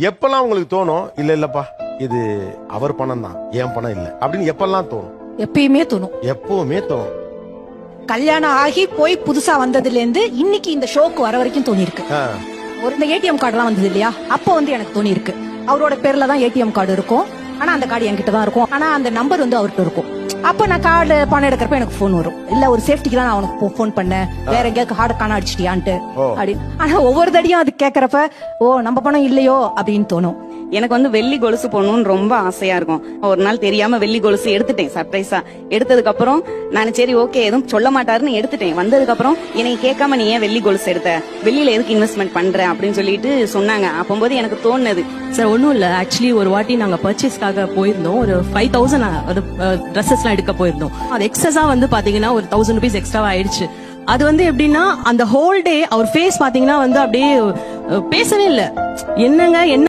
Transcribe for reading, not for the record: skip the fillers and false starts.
எப்பெல்லாம் உங்களுக்கு தோணும் இல்ல இல்லப்பா இது அவர் பணம் தான் என் பணம் இல்ல அப்படின்னு எப்பெல்லாம் தோணும்? எப்பயுமே தோணும். எப்பவுமே தோணும். கல்யாணம் ஆகி போய் புதுசா வந்ததுல இருந்து இன்னைக்கு இந்த ஷோக்கு வர வரைக்கும் தோணி இருக்கு. ஒரு இந்த ஏடிஎம் கார்டு எல்லாம் வந்தது இல்லையா, அப்போ எனக்கு தோணி இருக்கு. அவரோட பேர்ல தான் ஏடிஎம் கார்டு இருக்கும், ஆனா அந்த கார்டு என்கிட்ட தான் இருக்கும், ஆனா அந்த நம்பர் அவர்கிட்ட இருக்கும். அப்ப நான் கார்டு பணம் எடுக்கிறப்ப எனக்கு போன் வரும், இல்ல ஒரு சேஃப்டிக்கு தான் நான் அவனுக்கு போன் பண்ணேன், வேற எங்கேயாவது கார்டு காண அடிச்சிட்டியான்ட்டு அப்படின்னு. ஆனா ஒவ்வொரு தடியும் அது கேக்குறப்ப ஓ நம்ம பணம் இல்லையோ அப்படின்னு தோணும். எனக்கு வெள்ளி கொலுசு போடணும்னு ரொம்ப ஆசையா இருக்கும். ஒரு நாள் தெரியாம வெள்ளி கொலுசு எடுத்துட்டேன் சர்ப்ரைஸா. எடுத்ததுக்கு அப்புறம் நான் சரி ஓகே எதுவும் சொல்ல மாட்டாருன்னு எடுத்துட்டேன். வந்ததுக்கு அப்புறம் என்னை கேட்காம நீ ஏன் வெள்ளி கொலுசு எடுத்த, வெள்ளியில எதுக்கு இன்வெஸ்ட்மெண்ட் பண்ற அப்படின்னு சொல்லிட்டு சொன்னாங்க. அப்போது எனக்கு தோணுது சார் ஒன்னும் இல்ல, ஆக்சுவலி ஒரு வாட்டி நாங்க பர்ச்சேஸ்க்காக போயிருந்தோம். ஒரு 5000 ஒரு ட்ரெஸ்ஸஸ் எல்லாம் எடுக்க போயிருந்தோம். அது எக்ஸஸா பாத்தீங்கன்னா ஒரு 1000 rupees எக்ஸ்ட்ரா ஆயிடுச்சு. அது எப்படின்னா அந்த ஹோல் டே அவர் ஃபேஸ் பாத்தீங்கன்னா அப்படியே பேசவே இல்ல. என்னங்க என்ன